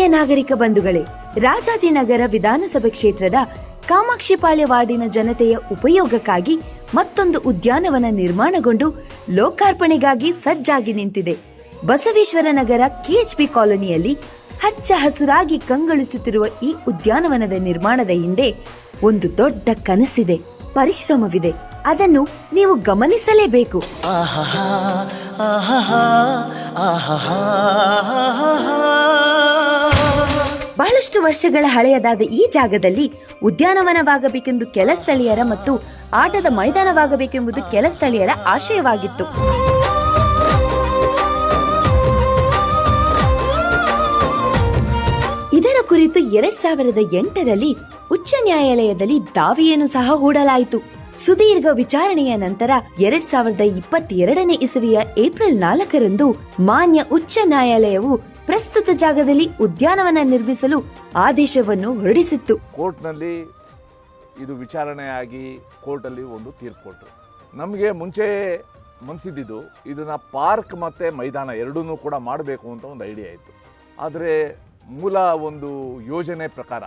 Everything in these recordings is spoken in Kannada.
ಪ್ರಿಯ ನಾಗರಿಕ ಬಂಧುಗಳೇ, ರಾಜಾಜಿನಗರ ವಿಧಾನಸಭೆ ಕ್ಷೇತ್ರದ ಕಾಮಾಕ್ಷಿಪಾಳ್ಯ ವಾರ್ಡಿನ ಜನತೆಯ ಉಪಯೋಗಕ್ಕಾಗಿ ಮತ್ತೊಂದು ಉದ್ಯಾನವನ ನಿರ್ಮಾಣಗೊಂಡು ಲೋಕಾರ್ಪಣೆಗಾಗಿ ಸಜ್ಜಾಗಿ ನಿಂತಿದೆ. ಬಸವೇಶ್ವರ ನಗರ ಕೆಎಚ್ಪಿ ಕಾಲೋನಿಯಲ್ಲಿ ಹಚ್ಚ ಹಸುರಾಗಿ ಕಂಗೊಳಿಸುತ್ತಿರುವ ಈ ಉದ್ಯಾನವನದ ನಿರ್ಮಾಣದ ಹಿಂದೆ ಒಂದು ದೊಡ್ಡ ಕನಸಿದೆ, ಪರಿಶ್ರಮವಿದೆ. ಅದನ್ನು ನೀವು ಗಮನಿಸಲೇಬೇಕು. ಬಹಳಷ್ಟು ವರ್ಷಗಳ ಹಳೆಯದಾದ ಈ ಜಾಗದಲ್ಲಿ ಉದ್ಯಾನವನವಾಗಬೇಕೆಂದು ಕೆಲ ಸ್ಥಳೀಯರ ಮತ್ತು ಆಟದ ಮೈದಾನವಾಗಬೇಕೆಂಬುದು ಕೆಲ ಸ್ಥಳೀಯರ ಆಶಯವಾಗಿತ್ತು. ಇದರ ಕುರಿತು 2008ರಲ್ಲಿ ಉಚ್ಚ ನ್ಯಾಯಾಲಯದಲ್ಲಿ ದಾವೆಯನ್ನು ಸಹ ಹೂಡಲಾಯಿತು. ಸುದೀರ್ಘ ವಿಚಾರಣೆಯ ನಂತರ 2022ನೇ ಇಸವಿಯ ಏಪ್ರಿಲ್ 4ರಂದು ಮಾನ್ಯ ಉಚ್ಚ ನ್ಯಾಯಾಲಯವು ಪ್ರಸ್ತುತ ಜಾಗದಲ್ಲಿ ಉದ್ಯಾನವನ ನಿರ್ಮಿಸಲು ಆದೇಶವನ್ನು ಹೊರಡಿಸಿತ್ತು. ಕೋರ್ಟ್ನಲ್ಲಿ ಇದು ವಿಚಾರಣೆಯಾಗಿ ಕೋರ್ಟಲ್ಲಿ ಒಂದು ತೀರ್ಪು ಕೊಟ್ಟರು. ನಮಗೆ ಮುಂಚೆ ಮನಸ್ಸಿದ್ದು ಇದನ್ನ ಪಾರ್ಕ್ ಮತ್ತು ಮೈದಾನ ಎರಡನ್ನೂ ಕೂಡ ಮಾಡಬೇಕು ಅಂತ ಒಂದು ಐಡಿಯಾ ಇತ್ತು. ಆದರೆ ಮೂಲ ಒಂದು ಯೋಜನೆ ಪ್ರಕಾರ,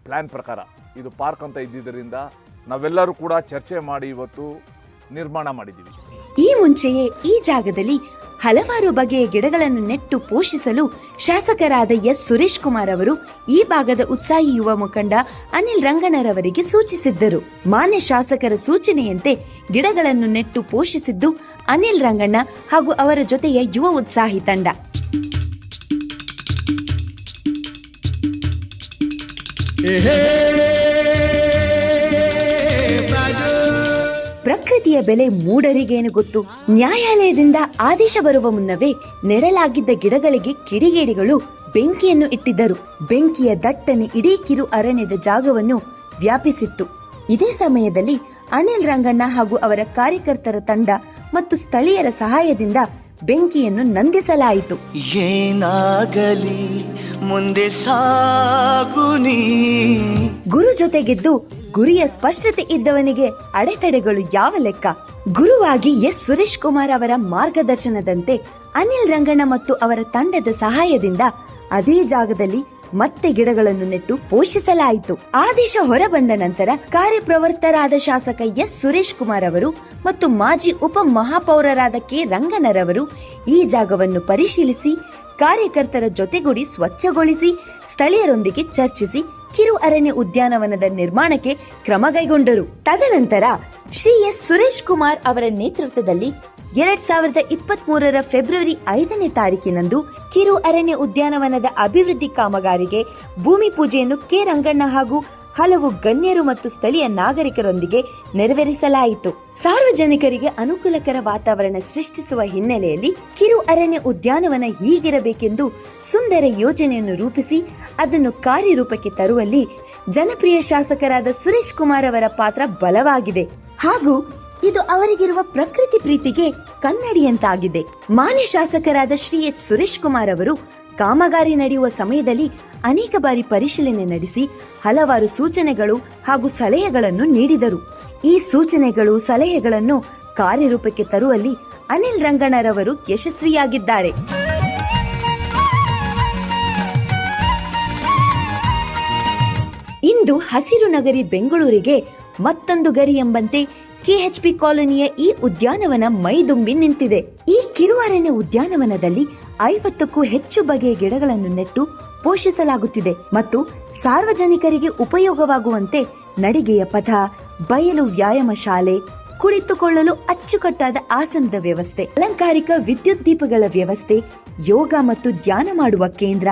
ಪ್ಲ್ಯಾನ್ ಪ್ರಕಾರ ಇದು ಪಾರ್ಕ್ ಅಂತ ಇದ್ದಿದ್ದರಿಂದ ನಾವೆಲ್ಲರೂ ಕೂಡ ಚರ್ಚೆ ಮಾಡಿ ಇವತ್ತು ನಿರ್ಮಾಣ ಮಾಡಿದ್ದೀವಿ. ಈ ಮುಂಚೆಯೇ ಈ ಜಾಗದಲ್ಲಿ ಹಲವಾರು ಬಗೆಯ ಗಿಡಗಳನ್ನು ನೆಟ್ಟು ಪೋಷಿಸಲು ಶಾಸಕರಾದ ಎಸ್ ಸುರೇಶ್ ಕುಮಾರ್ ಅವರು ಈ ಭಾಗದ ಉತ್ಸಾಹಿ ಯುವ ಮುಖಂಡ ಅನಿಲ್ ರಂಗಣ್ಣರವರಿಗೆ ಸೂಚಿಸಿದ್ದರು. ಮಾನ್ಯ ಶಾಸಕರ ಸೂಚನೆಯಂತೆ ಗಿಡಗಳನ್ನು ನೆಟ್ಟು ಪೋಷಿಸಿದ್ದು ಅನಿಲ್ ರಂಗಣ್ಣ ಹಾಗೂ ಅವರ ಜೊತೆಯ ಯುವ ಉತ್ಸಾಹಿ ತಂಡ. ಪ್ರಕೃತಿಯ ಬೆಲೆ ಮೂಢರಿಗೇನು ಗೊತ್ತು. ನ್ಯಾಯಾಲಯದಿಂದ ಆದೇಶ ಬರುವ ಮುನ್ನವೇ ನೆಡಲಾಗಿದ್ದ ಗಿಡಗಳಿಗೆ ಕಿಡಿಗೇಡಿಗಳು ಬೆಂಕಿಯನ್ನು ಇಟ್ಟಿದ್ದರು. ಬೆಂಕಿಯ ದಟ್ಟಣೆ ಇಡೀ ಕಿರು ಅರಣ್ಯದ ಜಾಗವನ್ನು ವ್ಯಾಪಿಸಿತ್ತು. ಇದೇ ಸಮಯದಲ್ಲಿ ಅನಿಲ್ ರಂಗಣ್ಣ ಹಾಗೂ ಅವರ ಕಾರ್ಯಕರ್ತರ ತಂಡ ಮತ್ತು ಸ್ಥಳೀಯರ ಸಹಾಯದಿಂದ ಬೆಂಕಿಯನ್ನು ನಂದಿಸಲಾಯಿತು. ಏನಾಗಲಿ ಮುಂದೆ ಸಾಗುನಿ. ಗುರು ಜೊತೆಗಿದ್ದು ಗುರಿಯ ಸ್ಪಷ್ಟತೆ ಇದ್ದವನಿಗೆ ಅಡೆತಡೆಗಳು ಯಾವ ಲೆಕ್ಕ. ಗುರುವಾಗಿ ಎಸ್ ಸುರೇಶ್ ಕುಮಾರ್ ಅವರ ಮಾರ್ಗದರ್ಶನದಂತೆ ಅನಿಲ್ ರಂಗಣ್ಣ ಮತ್ತು ಅವರ ತಂಡದ ಸಹಾಯದಿಂದ ಅದೇ ಜಾಗದಲ್ಲಿ ಮತ್ತೆ ಗಿಡಗಳನ್ನು ನೆಟ್ಟು ಪೋಷಿಸಲಾಯಿತು. ಆದೇಶ ಹೊರಬಂದ ನಂತರ ಕಾರ್ಯಪ್ರವೃತ್ತರಾದ ಶಾಸಕ ಎಸ್ ಸುರೇಶ್ ಕುಮಾರ್ ಅವರು ಮತ್ತು ಮಾಜಿ ಉಪ ಮಹಾಪೌರರಾದ ಕೆ ರಂಗಣ್ಣರವರು ಈ ಜಾಗವನ್ನು ಪರಿಶೀಲಿಸಿ ಕಾರ್ಯಕರ್ತರ ಜೊತೆಗೂಡಿ ಸ್ವಚ್ಛಗೊಳಿಸಿ ಸ್ಥಳೀಯರೊಂದಿಗೆ ಚರ್ಚಿಸಿ ಕಿರು ಅರಣ್ಯ ಉದ್ಯಾನವನದ ನಿರ್ಮಾಣಕ್ಕೆ ಕ್ರಮ ಕೈಗೊಂಡರು. ತದನಂತರ ಶ್ರೀ ಎಸ್ ಸುರೇಶ್ ಕುಮಾರ್ ಅವರ ನೇತೃತ್ವದಲ್ಲಿ 2023ರ ಫೆಬ್ರವರಿ 5ನೇ ತಾರೀಕಿನಂದು ಕಿರು ಅರಣ್ಯ ಉದ್ಯಾನವನದ ಅಭಿವೃದ್ಧಿ ಕಾಮಗಾರಿಗೆ ಭೂಮಿ ಪೂಜೆಯನ್ನು ಕೆ ರಂಗಣ್ಣ ಹಾಗೂ ಹಲವು ಗಣ್ಯರು ಮತ್ತು ಸ್ಥಳೀಯ ನಾಗರಿಕರೊಂದಿಗೆ ನೆರವೇರಿಸಲಾಯಿತು. ಸಾರ್ವಜನಿಕರಿಗೆ ಅನುಕೂಲಕರ ವಾತಾವರಣ ಸೃಷ್ಟಿಸುವ ಹಿನ್ನೆಲೆಯಲ್ಲಿ ಕಿರು ಅರಣ್ಯ ಉದ್ಯಾನವನ ಹೀಗಿರಬೇಕೆಂದು ಸುಂದರ ಯೋಜನೆಯನ್ನು ರೂಪಿಸಿ ಅದನ್ನು ಕಾರ್ಯರೂಪಕ್ಕೆ ತರುವಲ್ಲಿ ಜನಪ್ರಿಯ ಶಾಸಕರಾದ ಸುರೇಶ್ ಕುಮಾರ್ ಅವರ ಪಾತ್ರ ಬಲವಾಗಿದೆ ಹಾಗೂ ಇದು ಅವರಿಗಿರುವ ಪ್ರಕೃತಿ ಪ್ರೀತಿಗೆ ಕನ್ನಡಿಯಂತಾಗಿದೆ. ಮಾನ್ಯ ಶಾಸಕರಾದ ಶ್ರೀ ಎಚ್ ಸುರೇಶ್ ಕುಮಾರ್ ಅವರು ಕಾಮಗಾರಿ ನಡೆಯುವ ಸಮಯದಲ್ಲಿ ಅನೇಕ ಬಾರಿ ಪರಿಶೀಲನೆ ನಡೆಸಿ ಹಲವಾರು ಸೂಚನೆಗಳು ಹಾಗೂ ಸಲಹೆಗಳನ್ನು ನೀಡಿದರು. ಈ ಸೂಚನೆಗಳು ಸಲಹೆಗಳನ್ನು ಕಾರ್ಯರೂಪಕ್ಕೆ ತರುವಲ್ಲಿ ಅನಿಲ್ ರಂಗಣ್ಣರವರು ಯಶಸ್ವಿಯಾಗಿದ್ದಾರೆ. ಇಂದು ಹಸಿರು ನಗರಿ ಬೆಂಗಳೂರಿಗೆ ಮತ್ತೊಂದು ಗರಿ ಎಂಬಂತೆ ಕೆಎಚ್ಪಿ ಕಾಲೋನಿಯ ಈ ಉದ್ಯಾನವನ ಮೈದುಂಬಿ ನಿಂತಿದೆ. ಈ ಕಿರು ಅರಣ್ಯ ಉದ್ಯಾನವನದಲ್ಲಿ 50ಕ್ಕೂ ಹೆಚ್ಚು ಬಗೆಯ ಗಿಡಗಳನ್ನು ನೆಟ್ಟು ಪೋಷಿಸಲಾಗುತ್ತಿದೆ ಮತ್ತು ಸಾರ್ವಜನಿಕರಿಗೆ ಉಪಯೋಗವಾಗುವಂತೆ ನಡಿಗೆಯ ಪಥ, ಬಯಲು ವ್ಯಾಯಾಮ ಶಾಲೆ, ಕುಳಿತುಕೊಳ್ಳಲು ಅಚ್ಚುಕಟ್ಟಾದ ಆಸನದ ವ್ಯವಸ್ಥೆ, ಅಲಂಕಾರಿಕ ವಿದ್ಯುತ್ ದೀಪಗಳ ವ್ಯವಸ್ಥೆ, ಯೋಗ ಮತ್ತು ಧ್ಯಾನ ಮಾಡುವ ಕೇಂದ್ರ,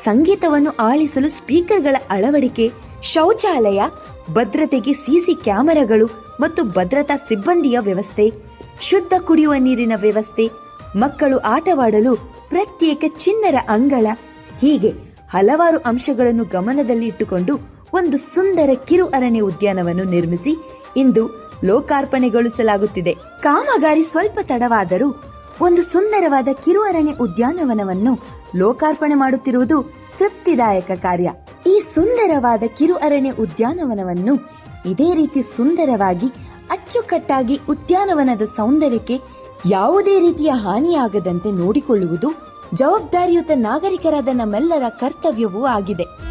ಸಂಗೀತವನ್ನು ಆಲಿಸಲು ಸ್ಪೀಕರ್ಗಳ ಅಳವಡಿಕೆ, ಶೌಚಾಲಯ, ಭದ್ರತೆಗೆ ಸಿಸಿ ಕ್ಯಾಮೆರಾಗಳು ಮತ್ತು ಭದ್ರತಾ ಸಿಬ್ಬಂದಿಯ ವ್ಯವಸ್ಥೆ, ಶುದ್ಧ ಕುಡಿಯುವ ನೀರಿನ ವ್ಯವಸ್ಥೆ, ಮಕ್ಕಳು ಆಟವಾಡಲು ಪ್ರತ್ಯೇಕ ಚಿಣ್ಣರ ಅಂಗಳ, ಹೀಗೆ ಹಲವಾರು ಅಂಶಗಳನ್ನು ಗಮನದಲ್ಲಿ ಇಟ್ಟುಕೊಂಡು ಒಂದು ಸುಂದರ ಕಿರು ಅರಣ್ಯ ಉದ್ಯಾನವನ್ನು ನಿರ್ಮಿಸಿ ಇಂದು ಲೋಕಾರ್ಪಣೆಗೊಳಿಸಲಾಗುತ್ತಿದೆ. ಕಾಮಗಾರಿ ಸ್ವಲ್ಪ ತಡವಾದರೂ ಒಂದು ಸುಂದರವಾದ ಕಿರು ಅರಣ್ಯ ಉದ್ಯಾನವನವನ್ನು ಲೋಕಾರ್ಪಣೆ ಮಾಡುತ್ತಿರುವುದು ತೃಪ್ತಿದಾಯಕ ಕಾರ್ಯ. ಈ ಸುಂದರವಾದ ಕಿರು ಅರಣ್ಯ ಉದ್ಯಾನವನವನ್ನು ಇದೇ ರೀತಿ ಸುಂದರವಾಗಿ ಅಚ್ಚುಕಟ್ಟಾಗಿ ಉದ್ಯಾನವನದ ಸೌಂದರ್ಯಕ್ಕೆ ಯಾವುದೇ ರೀತಿಯ ಹಾನಿಯಾಗದಂತೆ ನೋಡಿಕೊಳ್ಳುವುದು ಜವಾಬ್ದಾರಿಯುತ ನಾಗರಿಕರಾದ ನಮ್ಮೆಲ್ಲರ ಕರ್ತವ್ಯವೂ ಆಗಿದೆ.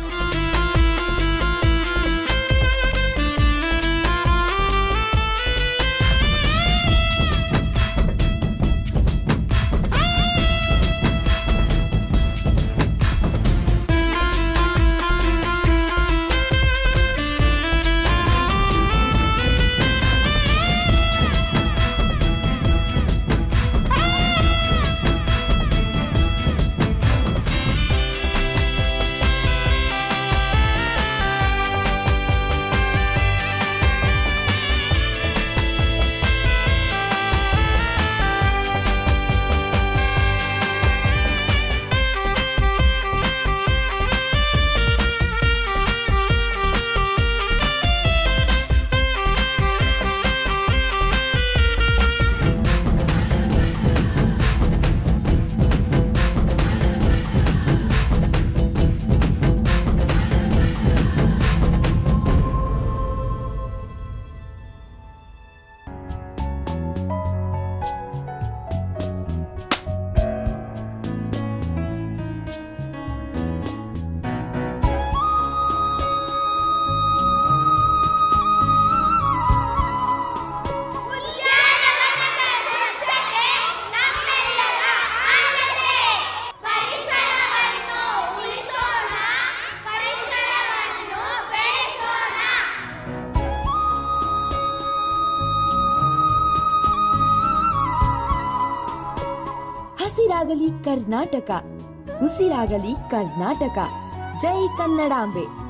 ಹಸಿರಾಗಲಿ ಕರ್ನಾಟಕ, ಉಸಿರಾಗಲಿ ಕರ್ನಾಟಕ. ಜೈ ಕನ್ನಡಾಂಬೆ.